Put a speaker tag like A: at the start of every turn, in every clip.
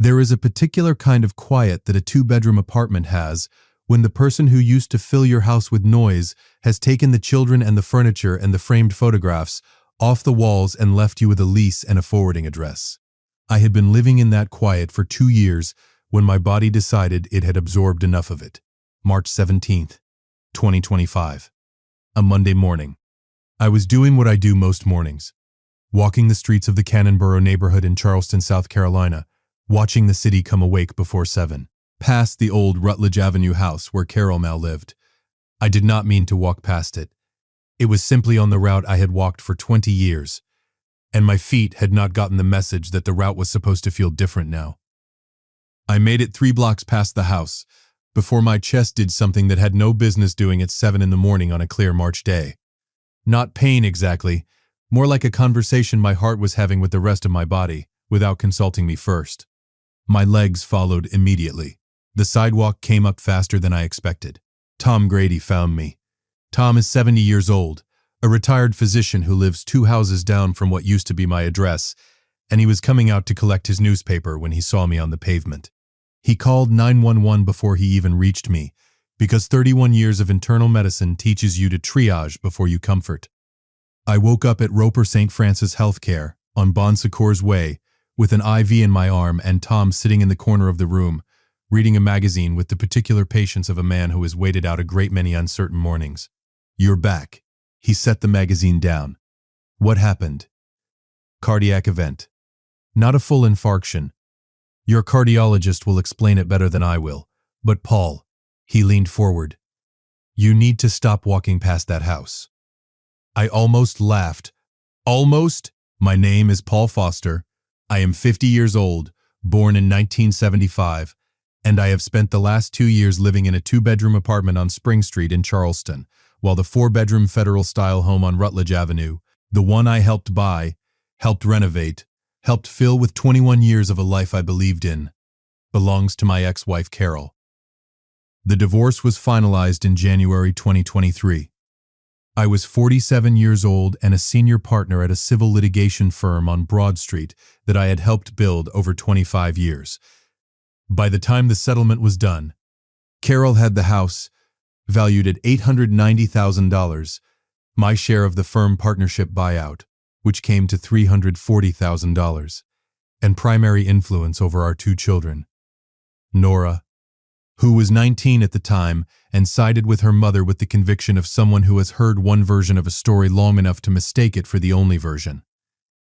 A: There is a particular kind of quiet that a two-bedroom apartment has when the person who used to fill your house with noise has taken the children and the furniture and the framed photographs off the walls and left you with a lease and a forwarding address. I had been living in that quiet for 2 years when my body decided it had absorbed enough of it. March 17th, 2025. A Monday morning. I was doing what I do most mornings, walking the streets of the Cannonboro neighborhood in Charleston, South Carolina, watching the city come awake before 7, past the old Rutledge Avenue house where Carol now lived. I did not mean to walk past it. It was simply on the route I had walked for 20 years, and my feet had not gotten the message that the route was supposed to feel different now. I made it 3 blocks past the house before my chest did something that had no business doing at 7 in the morning on a clear March day. Not pain exactly, more like a conversation my heart was having with the rest of my body without consulting me first. My legs followed immediately. The sidewalk came up faster than I expected. Tom Grady found me. Tom is 70 years old, a retired physician who lives 2 houses down from what used to be my address, and he was coming out to collect his newspaper when he saw me on the pavement. He called 911 before he even reached me, because 31 years of internal medicine teaches you to triage before you comfort. I woke up at Roper St. Francis Healthcare on Bon Secours Way with an IV in my arm and Tom sitting in the corner of the room, reading a magazine with the particular patience of a man who has waited out a great many uncertain mornings. "You're back." He set the magazine down. "What happened?" "Cardiac event. Not a full infarction. Your cardiologist will explain it better than I will. But Paul," he leaned forward, "you need to stop walking past that house." I almost laughed. "Almost? My name is Paul Foster. I am 50 years old, born in 1975, and I have spent the last 2 years living in a 2-bedroom apartment on Spring Street in Charleston, while the 4-bedroom federal-style home on Rutledge Avenue, the one I helped buy, helped renovate, helped fill with 21 years of a life I believed in, belongs to my ex-wife Carol. The divorce was finalized in January 2023. I was 47 years old and a senior partner at a civil litigation firm on Broad Street that I had helped build over 25 years. By the time the settlement was done, Carol had the house, valued at $890,000, my share of the firm partnership buyout, which came to $340,000, and primary influence over our 2 children. Nora, who was 19 at the time and sided with her mother with the conviction of someone who has heard one version of a story long enough to mistake it for the only version.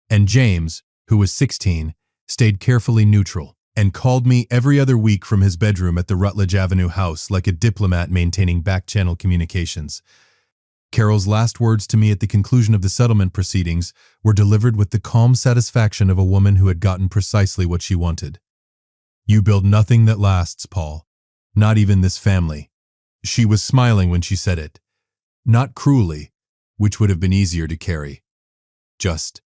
A: And James, who was 16, stayed carefully neutral and called me every other week from his bedroom at the Rutledge Avenue house like a diplomat maintaining back-channel communications. Carol's last words to me at the conclusion of the settlement proceedings were delivered with the calm satisfaction of a woman who had gotten precisely what she wanted. "You build nothing that lasts, Paul. Not even this family." She was smiling when she said it. Not cruelly, which would have been easier to carry. Just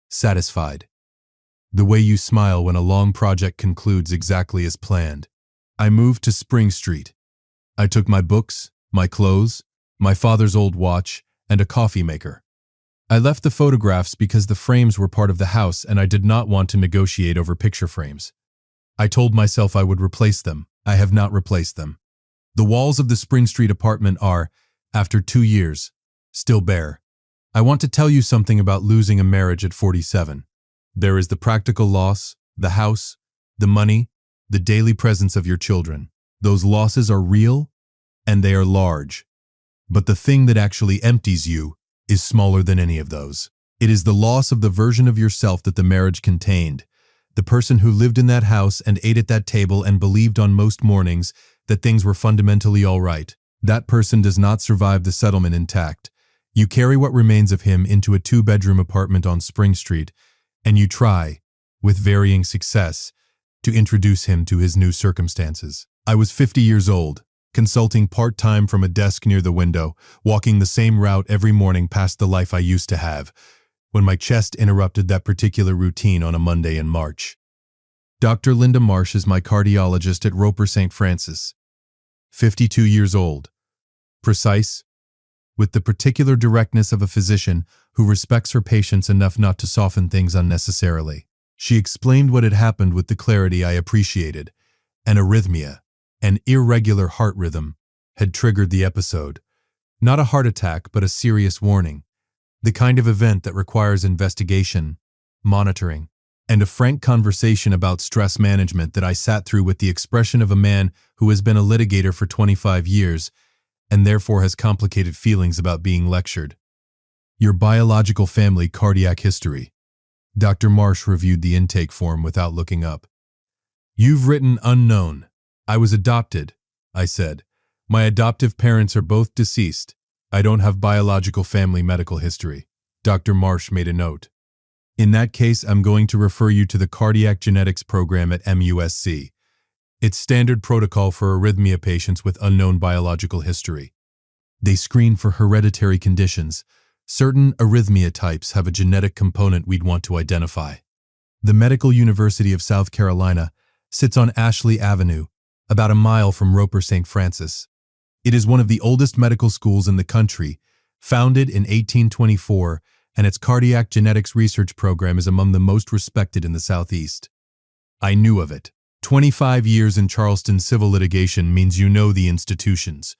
A: satisfied. The way you smile when a long project concludes exactly as planned. I moved to Spring Street. I took my books, my clothes, my father's old watch, and a coffee maker. I left the photographs because the frames were part of the house and I did not want to negotiate over picture frames. I told myself I would replace them. I have not replaced them. The walls of the Spring Street apartment are, after 2 years, still bare. I want to tell you something about losing a marriage at 47. There is the practical loss, the house, the money, the daily presence of your children. Those losses are real and they are large. But the thing that actually empties you is smaller than any of those. It is the loss of the version of yourself that the marriage contained. The person who lived in that house and ate at that table and believed on most mornings that things were fundamentally all right. That person does not survive the settlement intact. You carry what remains of him into a 2-bedroom apartment on Spring Street, and you try, with varying success, to introduce him to his new circumstances. I was 50 years old, consulting part-time from a desk near the window, walking the same route every morning past the life I used to have, when my chest interrupted that particular routine on a Monday in March. Dr. Linda Marsh is my cardiologist at Roper St. Francis, 52 years old, precise, with the particular directness of a physician who respects her patients enough not to soften things unnecessarily. She explained what had happened with the clarity I appreciated. An arrhythmia, an irregular heart rhythm, had triggered the episode. Not a heart attack, but a serious warning. The kind of event that requires investigation, monitoring, and a frank conversation about stress management that I sat through with the expression of a man who has been a litigator for 25 years and therefore has complicated feelings about being lectured. Your biological family cardiac history. Dr. Marsh reviewed the intake form without looking up. You've written unknown. I was adopted, I said. My adoptive parents are both deceased. I don't have biological family medical history. Dr. Marsh made a note. In that case, I'm going to refer you to the cardiac genetics program at MUSC. It's standard protocol for arrhythmia patients with unknown biological history. They screen for hereditary conditions. Certain arrhythmia types have a genetic component we'd want to identify. The Medical University of South Carolina sits on Ashley Avenue, about a mile from Roper St. Francis. It is one of the oldest medical schools in the country, founded in 1824, and its cardiac genetics research program is among the most respected in the Southeast. I knew of it. 25 years in Charleston civil litigation means you know the institutions.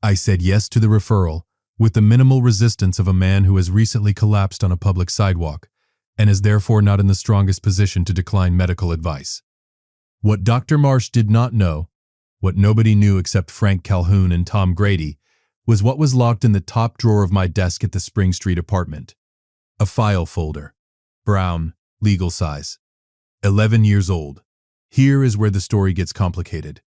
A: I said yes to the referral, with the minimal resistance of a man who has recently collapsed on a public sidewalk, and is therefore not in the strongest position to decline medical advice. What Dr. Marsh did not know, what nobody knew except Frank Calhoun and Tom Grady, was what was locked in the top drawer of my desk at the Spring Street apartment. A file folder. Brown, legal size. 11 years old. Here is where the story gets complicated.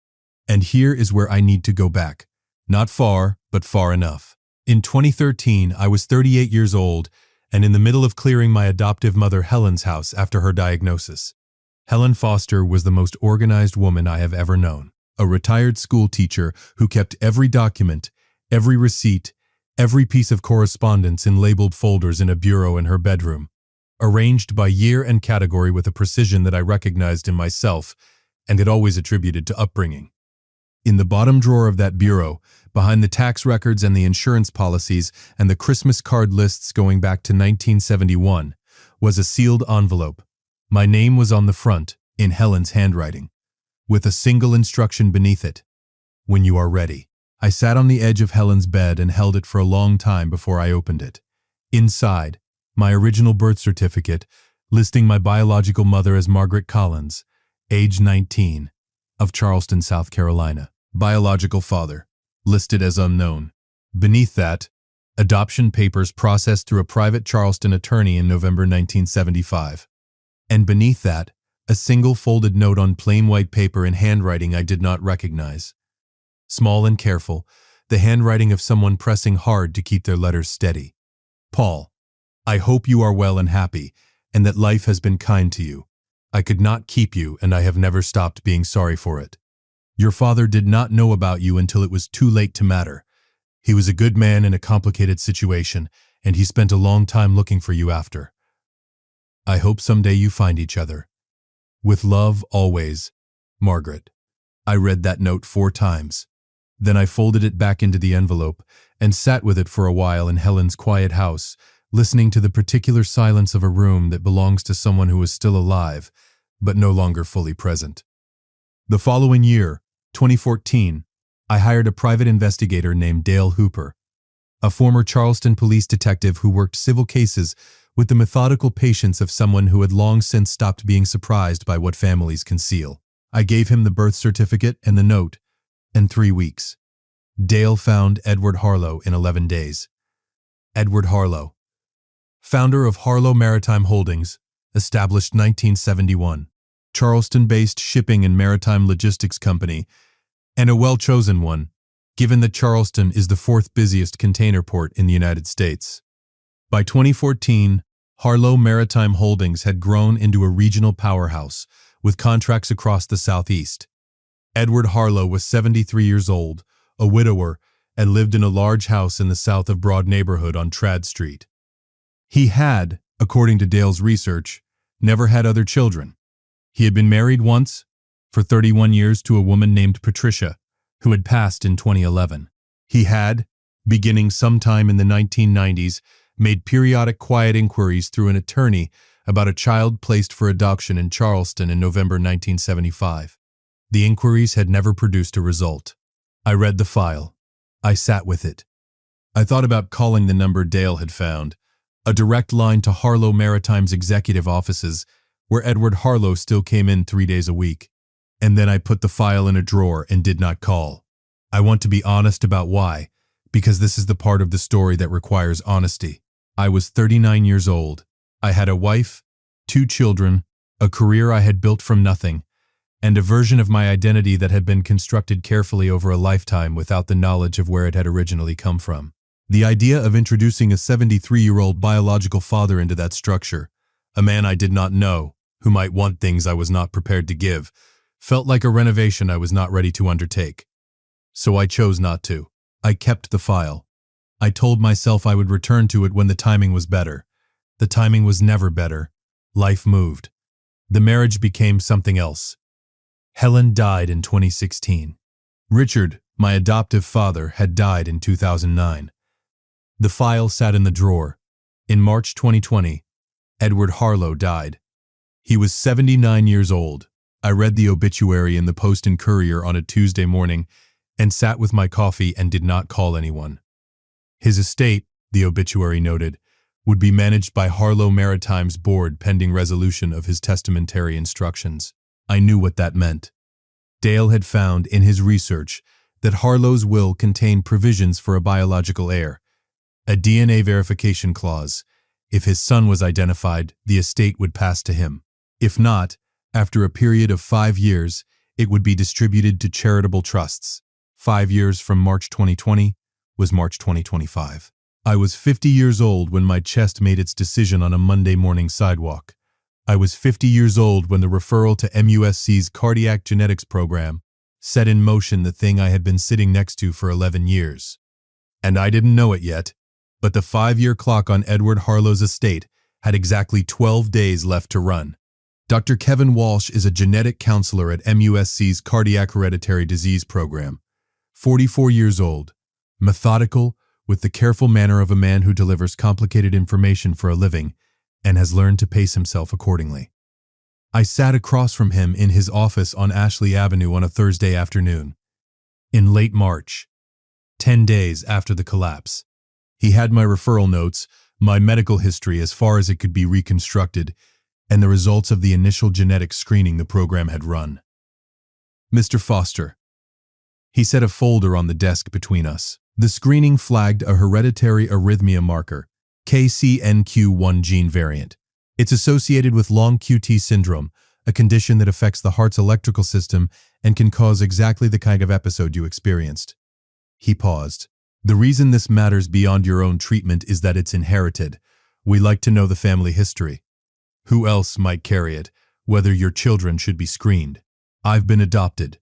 A: And here is where I need to go back. Not far, but far enough. In 2013, I was 38 years old and in the middle of clearing my adoptive mother Helen's house after her diagnosis. Helen Foster was the most organized woman I have ever known. A retired school teacher who kept every document, every receipt, every piece of correspondence in labeled folders in a bureau in her bedroom, arranged by year and category with a precision that I recognized in myself and had always attributed to upbringing. In the bottom drawer of that bureau, behind the tax records and the insurance policies and the Christmas card lists going back to 1971, was a sealed envelope. My name was on the front, in Helen's handwriting, with a single instruction beneath it. When you are ready. I sat on the edge of Helen's bed and held it for a long time before I opened it. Inside, my original birth certificate, listing my biological mother as Margaret Collins, age 19, of Charleston, South Carolina. Biological father, listed as unknown. Beneath that, adoption papers processed through a private Charleston attorney in November 1975. And beneath that, a single folded note on plain white paper in handwriting I did not recognize. Small and careful, the handwriting of someone pressing hard to keep their letters steady. Paul, I hope you are well and happy, and that life has been kind to you. I could not keep you, and I have never stopped being sorry for it. Your father did not know about you until it was too late to matter. He was a good man in a complicated situation, and he spent a long time looking for you after. I hope someday you find each other. With love, always, Margaret. I read that note 4 times. Then I folded it back into the envelope and sat with it for a while in Helen's quiet house, listening to the particular silence of a room that belongs to someone who is still alive, but no longer fully present. The following year, 2014, I hired a private investigator named Dale Hooper, a former Charleston police detective who worked civil cases with the methodical patience of someone who had long since stopped being surprised by what families conceal. I gave him the birth certificate and the note, and 3 weeks. Dale found Edward Harlow in 11 days. Edward Harlow, founder of Harlow Maritime Holdings, established 1971, Charleston-based shipping and maritime logistics company, and a well-chosen one, given that Charleston is the 4th busiest container port in the United States. By 2014, Harlow Maritime Holdings had grown into a regional powerhouse with contracts across the Southeast. Edward Harlow was 73 years old, a widower, and lived in a large house in the south of Broad neighborhood on Trad Street. He had, according to Dale's research, never had other children. He had been married once, for 31 years, to a woman named Patricia, who had passed in 2011. He had, beginning sometime in the 1990s, made periodic quiet inquiries through an attorney about a child placed for adoption in Charleston in November 1975. The inquiries had never produced a result. I read the file. I sat with it. I thought about calling the number Dale had found, a direct line to Harlow Maritime's executive offices, where Edward Harlow still came in 3 days a week. And then I put the file in a drawer and did not call. I want to be honest about why, because this is the part of the story that requires honesty. I was 39 years old. I had a wife, 2 children, a career I had built from nothing, and a version of my identity that had been constructed carefully over a lifetime without the knowledge of where it had originally come from. The idea of introducing a 73-year-old biological father into that structure, a man I did not know, who might want things I was not prepared to give, felt like a renovation I was not ready to undertake. So I chose not to. I kept the file. I told myself I would return to it when the timing was better. The timing was never better. Life moved. The marriage became something else. Helen died in 2016. Richard, my adoptive father, had died in 2009. The file sat in the drawer. In March 2020, Edward Harlow died. He was 79 years old. I read the obituary in the Post and Courier on a Tuesday morning and sat with my coffee and did not call anyone. His estate, the obituary noted, would be managed by Harlow Maritime's board pending resolution of his testamentary instructions. I knew what that meant. Dale had found in his research that Harlow's will contained provisions for a biological heir, a DNA verification clause. If his son was identified, the estate would pass to him. If not, after a period of 5 years, it would be distributed to charitable trusts. 5 years from March 2020 was March 2025. I was 50 years old when my chest made its decision on a Monday morning sidewalk. I was 50 years old when the referral to MUSC's cardiac genetics program set in motion the thing I had been sitting next to for 11 years. And I didn't know it yet, but the 5-year clock on Edward Harlow's estate had exactly 12 days left to run. Dr. Kevin Walsh is a genetic counselor at MUSC's cardiac hereditary disease program. 44 years old, methodical, with the careful manner of a man who delivers complicated information for a living and has learned to pace himself accordingly. I sat across from him in his office on Ashley Avenue on a Thursday afternoon. In late March, 10 days after the collapse. He had my referral notes, my medical history as far as it could be reconstructed, and the results of the initial genetic screening the program had run. Mr. Foster. He set a folder on the desk between us. The screening flagged a hereditary arrhythmia marker, KCNQ1 gene variant. It's associated with long QT syndrome, a condition that affects the heart's electrical system and can cause exactly the kind of episode you experienced. He paused. The reason this matters beyond your own treatment is that it's inherited. We like to know the family history. Who else might carry it, whether your children should be screened? I've been adopted.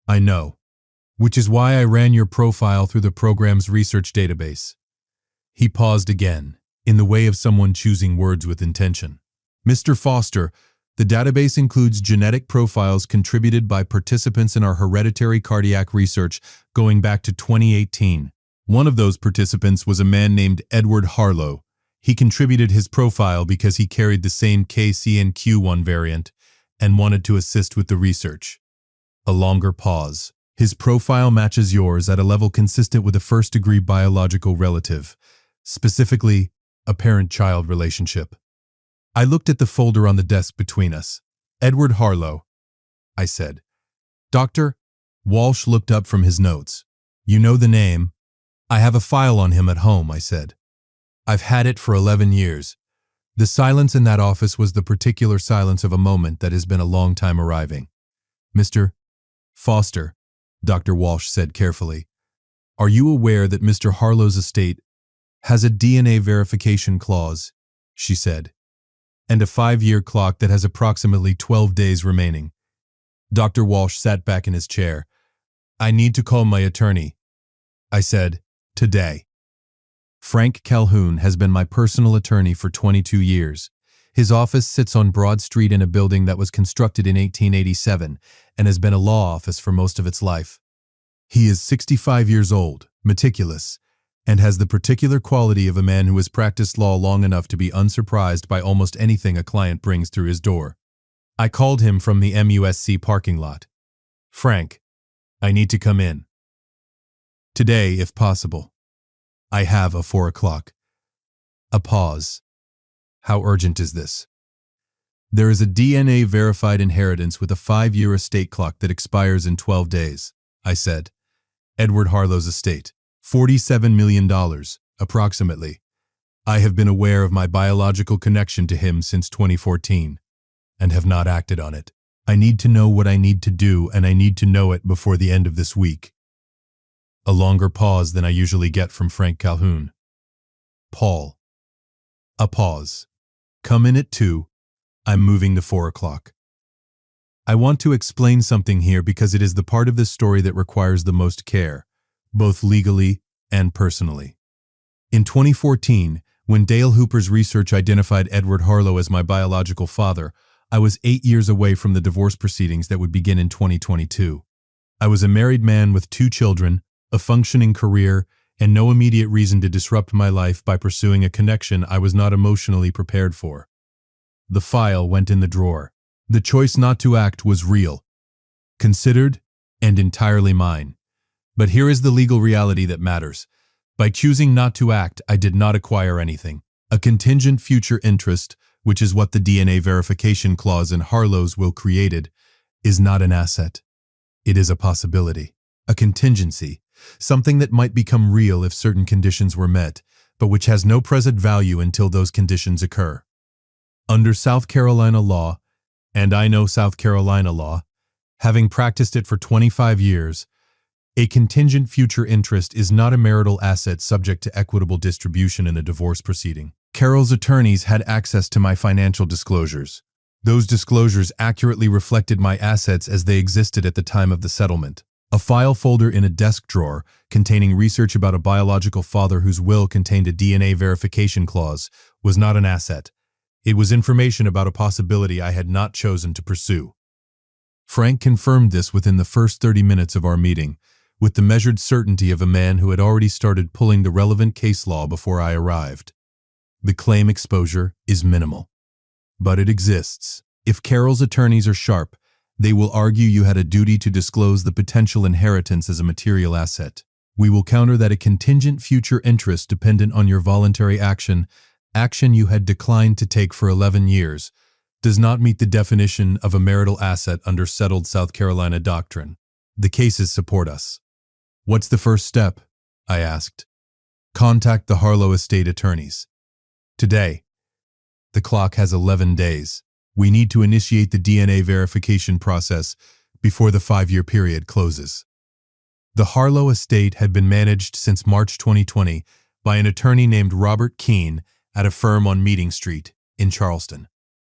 A: I know. Which is why I ran your profile through the program's research database. He paused again, in the way of someone choosing words with intention. Mr. Foster, the database includes genetic profiles contributed by participants in our hereditary cardiac research going back to 2018. One of those participants was a man named Edward Harlow. He contributed his profile because he carried the same KCNQ1 variant and wanted to assist with the research. A longer pause. His profile matches yours at a level consistent with a first-degree biological relative, specifically a parent-child relationship. I looked at the folder on the desk between us. Edward Harlow, I said. Doctor? Walsh looked up from his notes. You know the name. I have a file on him at home, I said. I've had it for 11 years. The silence in that office was the particular silence of a moment that has been a long time arriving. Mr. Foster, Dr. Walsh said carefully, are you aware that Mr. Harlow's estate has a DNA verification clause, she said, and a 5-year clock that has approximately 12 days remaining? Dr. Walsh sat back in his chair. I need to call my attorney, I said, today. Frank Calhoun has been my personal attorney for 22 years. His office sits on Broad Street in a building that was constructed in 1887 and has been a law office for most of its life. He is 65 years old, meticulous, and has the particular quality of a man who has practiced law long enough to be unsurprised by almost anything a client brings through his door. I called him from the MUSC parking lot. "Frank, I need to come in. Today, if possible. I have a 4 o'clock. A pause. How urgent is this? There is a DNA-verified inheritance with a 5-year estate clock that expires in 12 days, I said. Edward Harlow's estate. $47 million, approximately. I have been aware of my biological connection to him since 2014, and have not acted on it. I need to know what I need to do, and I need to know it before the end of this week." A longer pause than I usually get from Frank Calhoun. Paul. A pause. "Come in at 2. I'm moving to 4 o'clock. I want to explain something here because it is the part of this story that requires the most care, both legally and personally. In 2014, when Dale Hooper's research identified Edward Harlow as my biological father, I was 8 years away from the divorce proceedings that would begin in 2022. I was a married man with 2 children, a functioning career, and no immediate reason to disrupt my life by pursuing a connection I was not emotionally prepared for. The file went in the drawer. The choice not to act was real, considered, and entirely mine. But here is the legal reality that matters. By choosing not to act, I did not acquire anything. A contingent future interest, which is what the DNA verification clause in Harlow's will created, is not an asset. It is a possibility, a contingency, something that might become real if certain conditions were met, but which has no present value until those conditions occur. Under South Carolina law, and I know South Carolina law, having practiced it for 25 years, a contingent future interest is not a marital asset subject to equitable distribution in a divorce proceeding. Carol's attorneys had access to my financial disclosures. Those disclosures accurately reflected my assets as they existed at the time of the settlement. A file folder in a desk drawer containing research about a biological father whose will contained a DNA verification clause was not an asset. It was information about a possibility I had not chosen to pursue. Frank confirmed this within the first 30 minutes of our meeting, with the measured certainty of a man who had already started pulling the relevant case law before I arrived. The claim exposure is minimal, but it exists. If Carol's attorneys are sharp, they will argue you had a duty to disclose the potential inheritance as a material asset. We will counter that a contingent future interest dependent on your voluntary action you had declined to take for 11 years, does not meet the definition of a marital asset under settled South Carolina doctrine. The cases support us. What's the first step? I asked. Contact the Harlow estate attorneys. Today. The clock has 11 days. We need to initiate the DNA verification process before the 5-year period closes. The Harlow estate had been managed since March 2020 by an attorney named Robert Keene at a firm on Meeting Street in Charleston.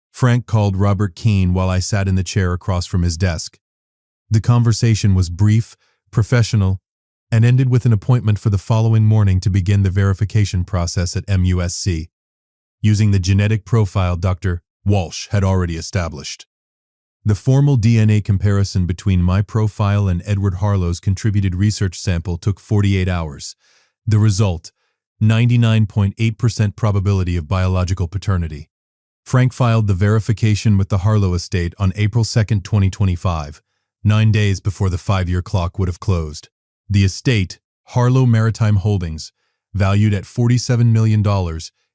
A: Frank called Robert Keene while I sat in the chair across from his desk. The conversation was brief, professional, and ended with an appointment for the following morning to begin the verification process at MUSC, using the genetic profile Dr. Walsh had already established. The formal DNA comparison between my profile and Edward Harlow's contributed research sample took 48 hours. The result, 99.8% probability of biological paternity. Frank filed the verification with the Harlow estate on April 2, 2025, 9 days before the 5-year clock would have closed. The estate, Harlow Maritime Holdings, valued at $47 million,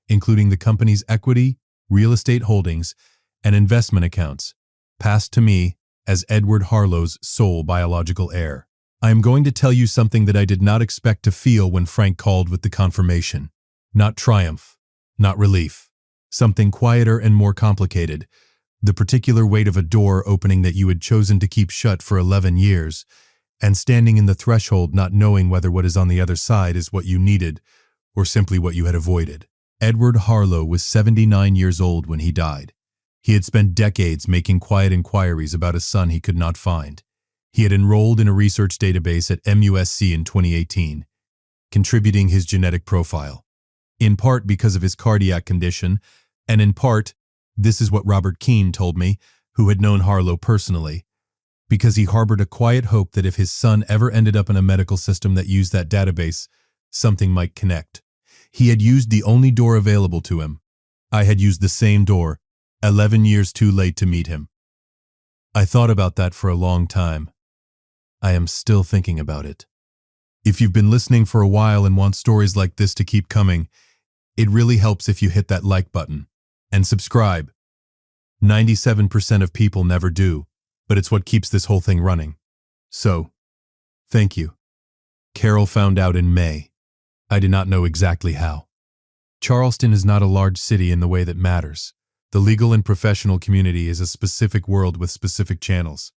A: including the company's equity, real estate holdings, and investment accounts, passed to me as Edward Harlow's sole biological heir. I am going to tell you something that I did not expect to feel when Frank called with the confirmation. Not triumph, not relief. Something quieter and more complicated. The particular weight of a door opening that you had chosen to keep shut for 11 years, and standing in the threshold not knowing whether what is on the other side is what you needed or simply what you had avoided. Edward Harlow was 79 years old when he died. He had spent decades making quiet inquiries about a son he could not find. He had enrolled in a research database at MUSC in 2018, contributing his genetic profile. In part because of his cardiac condition, and in part, this is what Robert Keene told me, who had known Harlow personally, because he harbored a quiet hope that if his son ever ended up in a medical system that used that database, something might connect. He had used the only door available to him. I had used the same door, 11 years too late to meet him. I thought about that for a long time. I am still thinking about it. If you've been listening for a while and want stories like this to keep coming, it really helps if you hit that like button and subscribe. 97% of people never do, but it's what keeps this whole thing running. So, thank you. Carol found out in May. I did not know exactly how. Charleston is not a large city in the way that matters. The legal and professional community is a specific world with specific channels.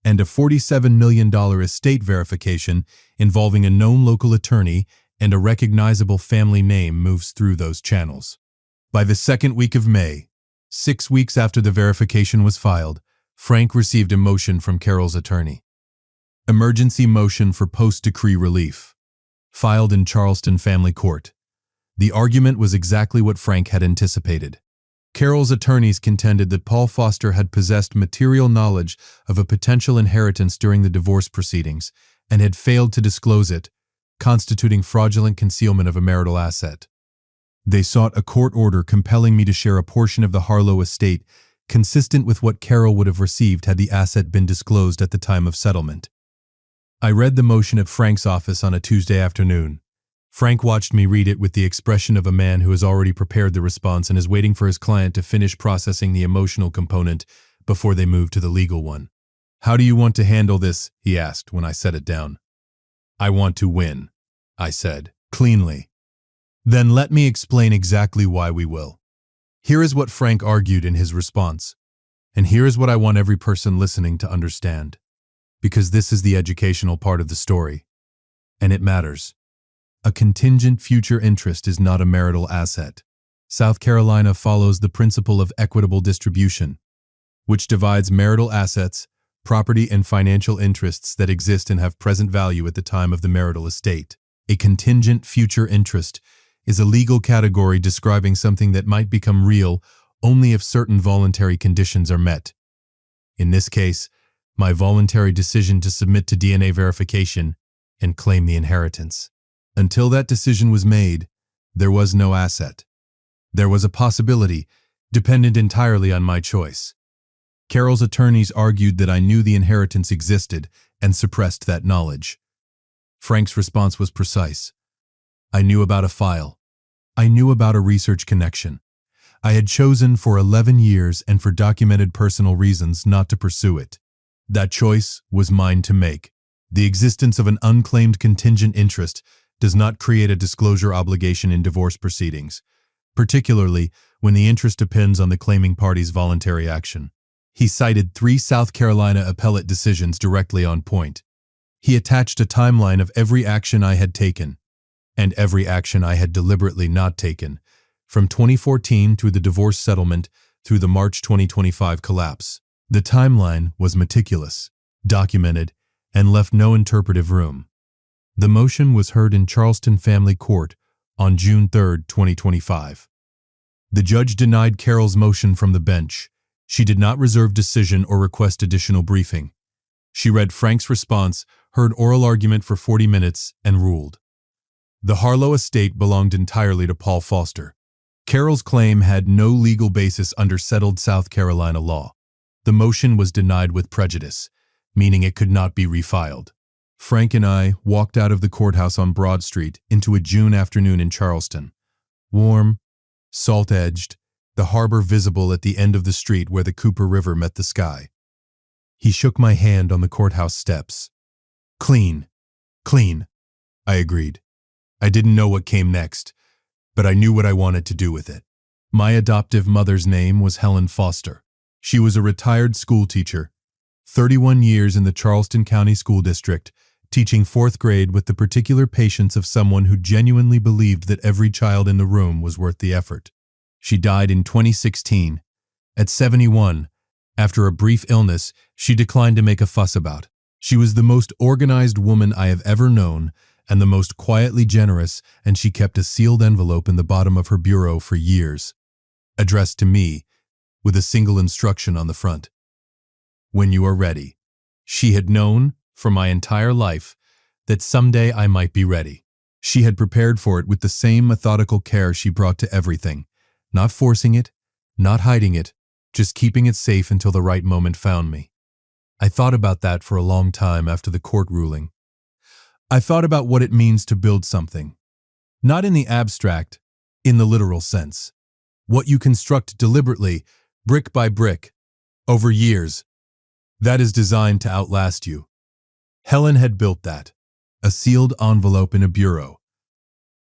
A: And a $47 million estate verification involving a known local attorney and a recognizable family name moves through those channels. By the second week of May, 6 weeks after the verification was filed, Frank received a motion from Carol's attorney. Emergency motion for post-decree relief. Filed in Charleston Family Court. The argument was exactly what Frank had anticipated. Carol's attorneys contended that Paul Foster had possessed material knowledge of a potential inheritance during the divorce proceedings and had failed to disclose it, constituting fraudulent concealment of a marital asset. They sought a court order compelling me to share a portion of the Harlow estate consistent with what Carol would have received had the asset been disclosed at the time of settlement. I read the motion at Frank's office on a Tuesday afternoon. Frank watched me read it with the expression of a man who has already prepared the response and is waiting for his client to finish processing the emotional component before they move to the legal one. "How do you want to handle this?" he asked when I set it down. "I want to win," I said, cleanly. "Then let me explain exactly why we will." Here is what Frank argued in his response, and here is what I want every person listening to understand, because this is the educational part of the story, and it matters. A contingent future interest is not a marital asset. South Carolina follows the principle of equitable distribution, which divides marital assets, property, and financial interests that exist and have present value at the time of the marital estate. A contingent future interest is a legal category describing something that might become real only if certain voluntary conditions are met. In this case, my voluntary decision to submit to DNA verification and claim the inheritance. Until that decision was made, there was no asset. There was a possibility, dependent entirely on my choice. Carol's attorneys argued that I knew the inheritance existed and suppressed that knowledge. Frank's response was precise. I knew about a file. I knew about a research connection. I had chosen for 11 years and for documented personal reasons not to pursue it. That choice was mine to make. The existence of an unclaimed contingent interest does not create a disclosure obligation in divorce proceedings, particularly when the interest depends on the claiming party's voluntary action. He cited 3 South Carolina appellate decisions directly on point. He attached a timeline of every action I had taken, and every action I had deliberately not taken, from 2014 through the divorce settlement through the March 2025 collapse. The timeline was meticulous, documented, and left no interpretive room. The motion was heard in Charleston Family Court on June 3, 2025. The judge denied Carol's motion from the bench. She did not reserve decision or request additional briefing. She read Frank's response, heard oral argument for 40 minutes, and ruled. The Harlow estate belonged entirely to Paul Foster. Carol's claim had no legal basis under settled South Carolina law. The motion was denied with prejudice, meaning it could not be refiled. Frank and I walked out of the courthouse on Broad Street into a June afternoon in Charleston. Warm, salt-edged, the harbor visible at the end of the street where the Cooper River met the sky. He shook my hand on the courthouse steps. Clean, clean, I agreed. I didn't know what came next, but I knew what I wanted to do with it. My adoptive mother's name was Helen Foster. She was a retired school teacher, 31 years in the Charleston County School District, teaching 4th grade with the particular patience of someone who genuinely believed that every child in the room was worth the effort. She died in 2016. At 71, after a brief illness she declined to make a fuss about. She was the most organized woman I have ever known and the most quietly generous, and she kept a sealed envelope in the bottom of her bureau for years, addressed to me, with a single instruction on the front. When you are ready. She had known, for my entire life, that someday I might be ready. She had prepared for it with the same methodical care she brought to everything, not forcing it, not hiding it, just keeping it safe until the right moment found me. I thought about that for a long time after the court ruling. I thought about what it means to build something. Not in the abstract, in the literal sense. What you construct deliberately, brick by brick, over years, that is designed to outlast you. Helen had built that. A sealed envelope in a bureau.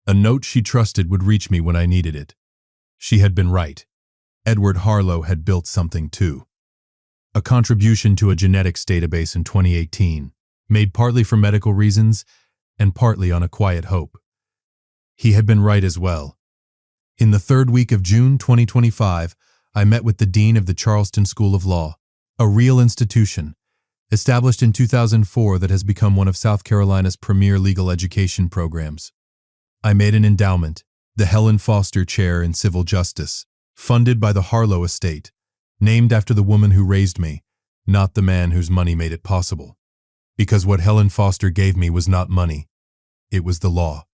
A: A note she trusted would reach me when I needed it. She had been right. Edward Harlow had built something too. A contribution to a genetics database in 2018, made partly for medical reasons and partly on a quiet hope. He had been right as well. In the third week of June 2025, I met with the dean of the Charleston School of Law, a real institution, established in 2004 that has become one of South Carolina's premier legal education programs. I made an endowment, the Helen Foster Chair in Civil Justice, funded by the Harlow estate, named after the woman who raised me, not the man whose money made it possible. Because what Helen Foster gave me was not money, it was the law.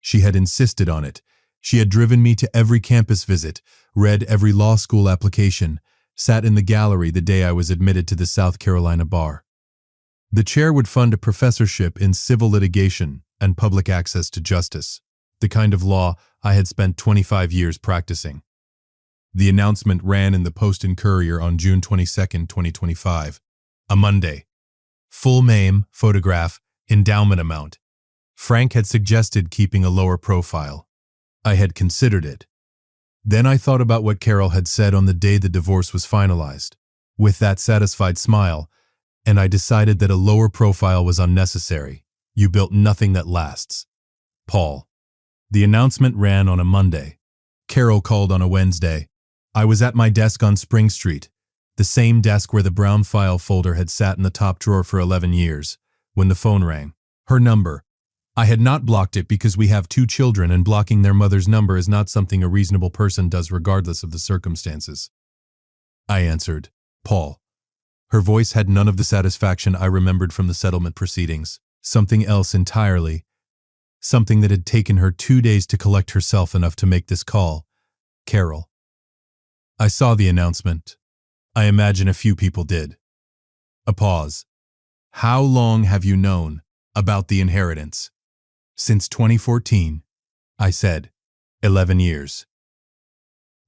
A: She had insisted on it. She had driven me to every campus visit, read every law school application, sat in the gallery the day I was admitted to the South Carolina bar. The chair would fund a professorship in civil litigation and public access to justice, the kind of law I had spent 25 years practicing. The announcement ran in the Post and Courier on June 22, 2025, a Monday. Full name, photograph, endowment amount. Frank had suggested keeping a lower profile. I had considered it. Then I thought about what Carol had said on the day the divorce was finalized, with that satisfied smile, and I decided that a lower profile was unnecessary. You built nothing that lasts. Paul. The announcement ran on a Monday. Carol called on a Wednesday. I was at my desk on Spring Street, the same desk where the brown file folder had sat in the top drawer for 11 years, when the phone rang. Her number. I had not blocked it because we have 2 children and blocking their mother's number is not something a reasonable person does regardless of the circumstances. I answered, Paul. Her voice had none of the satisfaction I remembered from the settlement proceedings, something else entirely, something that had taken her 2 days to collect herself enough to make this call. Carol. I saw the announcement. I imagine a few people did. A pause. How long have you known about the inheritance? Since 2014, I said. 11 years.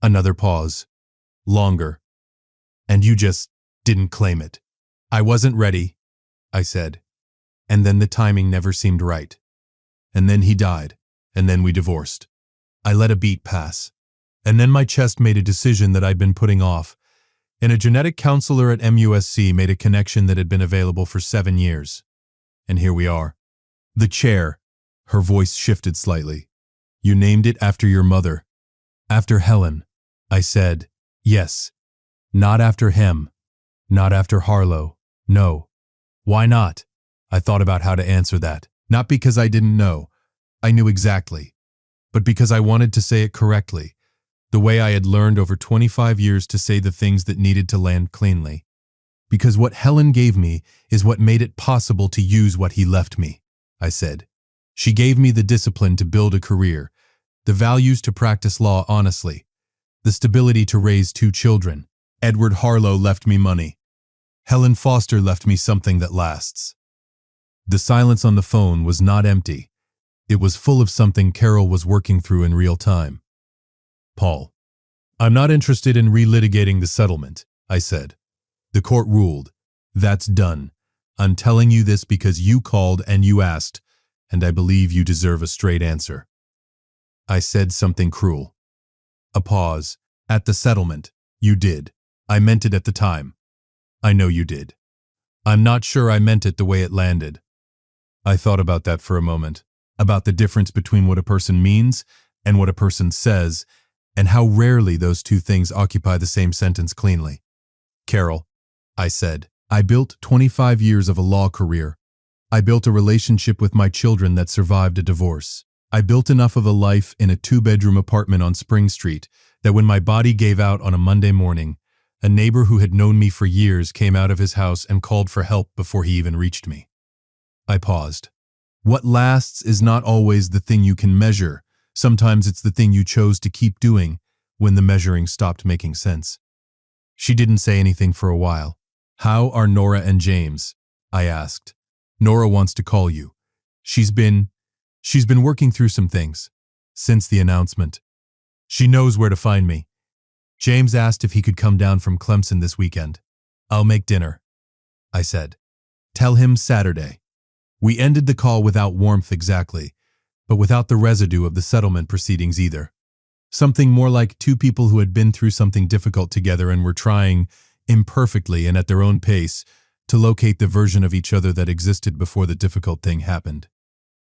A: Another pause. Longer. And you just didn't claim it. I wasn't ready, I said. And then the timing never seemed right. And then he died. And then we divorced. I let a beat pass. And then my chest made a decision that I'd been putting off. And a genetic counselor at MUSC made a connection that had been available for 7 years. And here we are. The chair. Her voice shifted slightly. You named it after your mother. After Helen. I said, yes. Not after him. Not after Harlow. No. Why not? I thought about how to answer that. Not because I didn't know. I knew exactly. But because I wanted to say it correctly. The way I had learned over 25 years to say the things that needed to land cleanly. Because what Helen gave me is what made it possible to use what he left me, I said. She gave me the discipline to build a career, the values to practice law honestly, the stability to raise 2 children. Edward Harlow left me money. Helen Foster left me something that lasts. The silence on the phone was not empty. It was full of something Carol was working through in real time. Paul. I'm not interested in relitigating the settlement, I said. The court ruled. That's done. I'm telling you this because you called and you asked, and I believe you deserve a straight answer. I said something cruel. A pause. At the settlement. You did. I meant it at the time. I know you did. I'm not sure I meant it the way it landed. I thought about that for a moment, about the difference between what a person means and what a person says, and how rarely those 2 things occupy the same sentence cleanly. Carol, I said, I built 25 years of a law career. I built a relationship with my children that survived a divorce. I built enough of a life in a 2-bedroom apartment on Spring Street that when my body gave out on a Monday morning, a neighbor who had known me for years came out of his house and called for help before he even reached me. I paused. What lasts is not always the thing you can measure. Sometimes it's the thing you chose to keep doing when the measuring stopped making sense. She didn't say anything for a while. "How are Nora and James?" I asked. "Nora wants to call you. She's been working through some things since the announcement. She knows where to find me." James asked if he could come down from Clemson this weekend. "I'll make dinner," I said. "Tell him Saturday." We ended the call without warmth exactly, but without the residue of the settlement proceedings either. Something more like two people who had been through something difficult together and were trying, imperfectly and at their own pace, to locate the version of each other that existed before the difficult thing happened.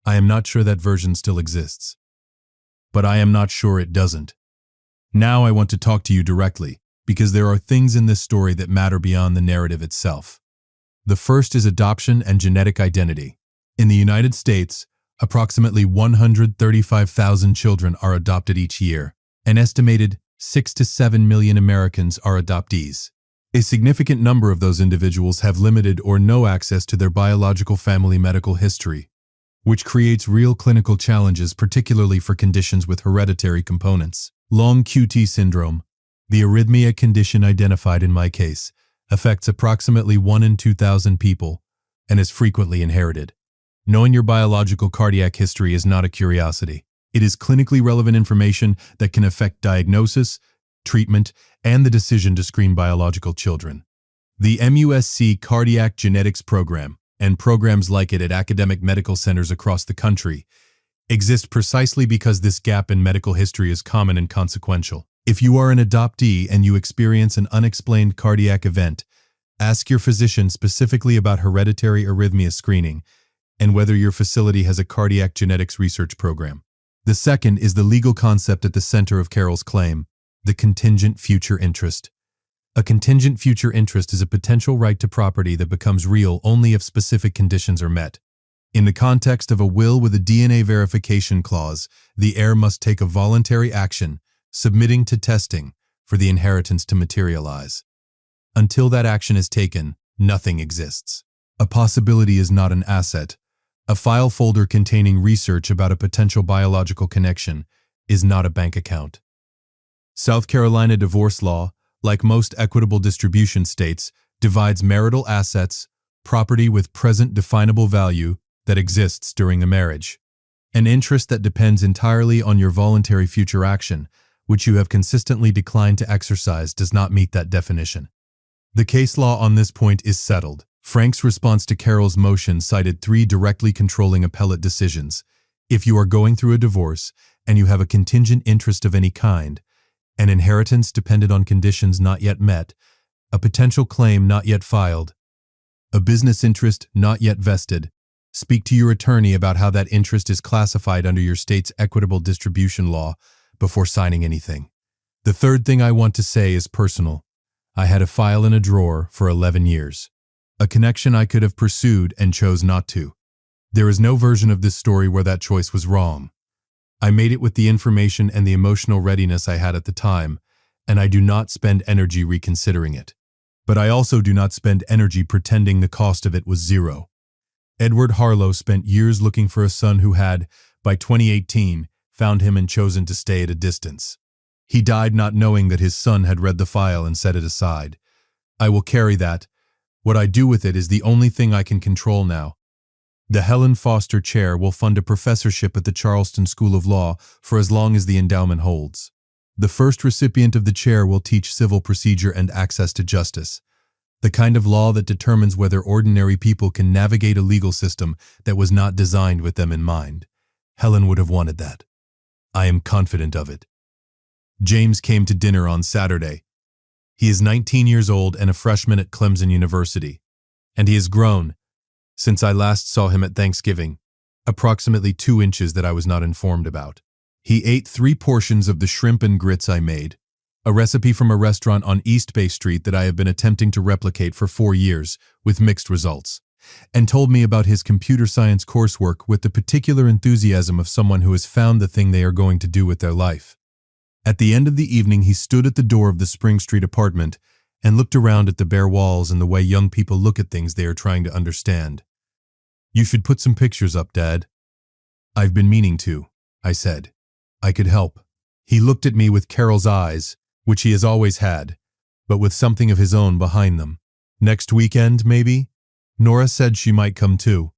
A: I am not sure that version still exists, but I am not sure it doesn't. Now I want to talk to you directly, because there are things in this story that matter beyond the narrative itself. The first is adoption and genetic identity. In the United States, approximately 135,000 children are adopted each year. An estimated 6 to 7 million Americans are adoptees. A significant number of those individuals have limited or no access to their biological family medical history, which creates real clinical challenges, particularly for conditions with hereditary components. Long QT syndrome, the arrhythmia condition identified in my case, affects approximately 1 in 2,000 people and is frequently inherited. Knowing your biological cardiac history is not a curiosity. It is clinically relevant information that can affect diagnosis, treatment, and the decision to screen biological children. The MUSC Cardiac Genetics Program, and programs like it at academic medical centers across the country, exist precisely because this gap in medical history is common and consequential. If you are an adoptee and you experience an unexplained cardiac event, ask your physician specifically about hereditary arrhythmia screening and whether your facility has a cardiac genetics research program. The second is the legal concept at the center of Carol's claim, the contingent future interest. A contingent future interest is a potential right to property that becomes real only if specific conditions are met. In the context of a will with a DNA verification clause, the heir must take a voluntary action, submitting to testing, for the inheritance to materialize. Until that action is taken, nothing exists. A possibility is not an asset. A file folder containing research about a potential biological connection is not a bank account. South Carolina divorce law, like most equitable distribution states, divides marital assets, property with present definable value that exists during a marriage. An interest that depends entirely on your voluntary future action, which you have consistently declined to exercise, does not meet that definition. The case law on this point is settled. Frank's response to Carol's motion cited 3 directly controlling appellate decisions. If you are going through a divorce and you have a contingent interest of any kind, an inheritance dependent on conditions not yet met, a potential claim not yet filed, a business interest not yet vested, speak to your attorney about how that interest is classified under your state's equitable distribution law before signing anything. The third thing I want to say is personal. I had a file in a drawer for 11 years. A connection I could have pursued and chose not to. There is no version of this story where that choice was wrong. I made it with the information and the emotional readiness I had at the time, and I do not spend energy reconsidering it. But I also do not spend energy pretending the cost of it was zero. Edward Harlow spent years looking for a son who had, by 2018, found him and chosen to stay at a distance. He died not knowing that his son had read the file and set it aside. I will carry that. What I do with it is the only thing I can control now. The Helen Foster Chair will fund a professorship at the Charleston School of Law for as long as the endowment holds. The first recipient of the chair will teach civil procedure and access to justice, the kind of law that determines whether ordinary people can navigate a legal system that was not designed with them in mind. Helen would have wanted that. I am confident of it. James came to dinner on Saturday. He is 19 years old and a freshman at Clemson University, and he has grown since I last saw him at Thanksgiving, approximately 2 inches that I was not informed about. He ate 3 portions of the shrimp and grits I made, a recipe from a restaurant on East Bay Street that I have been attempting to replicate for 4 years with mixed results, and told me about his computer science coursework with the particular enthusiasm of someone who has found the thing they are going to do with their life. At the end of the evening, he stood at the door of the Spring Street apartment and looked around at the bare walls and the way young people look at things they are trying to understand. You should put some pictures up, Dad. I've been meaning to, I said. I could help. He looked at me with Carol's eyes, which he has always had, but with something of his own behind them. Next weekend, maybe? Nora said she might come too.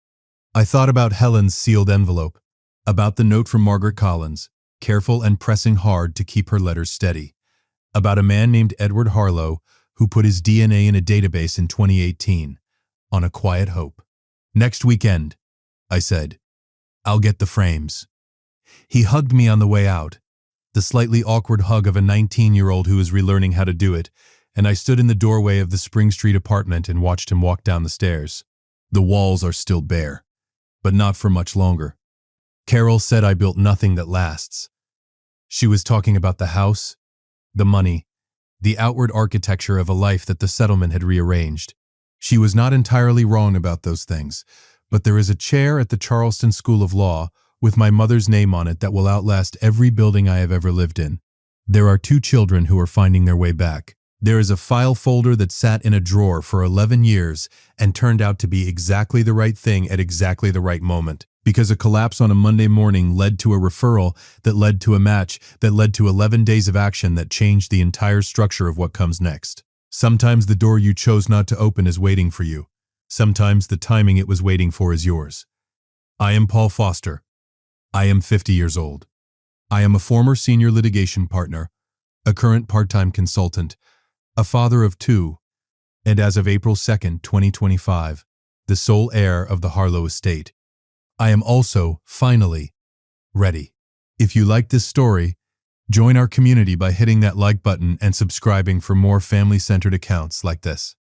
A: I thought about Helen's sealed envelope, about the note from Margaret Collins, careful and pressing hard to keep her letters steady, about a man named Edward Harlow who put his DNA in a database in 2018, on a quiet hope. Next weekend, I said. I'll get the frames. He hugged me on the way out, the slightly awkward hug of a 19-year-old who is relearning how to do it, and I stood in the doorway of the Spring Street apartment and watched him walk down the stairs. The walls are still bare, but not for much longer. Carol said I built nothing that lasts. She was talking about the house, the money, the outward architecture of a life that the settlement had rearranged. She was not entirely wrong about those things, but there is a chair at the Charleston School of Law with my mother's name on it that will outlast every building I have ever lived in. There are 2 children who are finding their way back. There is a file folder that sat in a drawer for 11 years and turned out to be exactly the right thing at exactly the right moment, because a collapse on a Monday morning led to a referral that led to a match that led to 11 days of action that changed the entire structure of what comes next. Sometimes the door you chose not to open is waiting for you. Sometimes the timing it was waiting for is yours. I am Paul Foster. I am 50 years old. I am a former senior litigation partner, a current part-time consultant, a father of 2, and as of April 2nd, 2025, the sole heir of the Harlow estate. I am also, finally, ready. If you like this story, join our community by hitting that like button and subscribing for more family-centered accounts like this.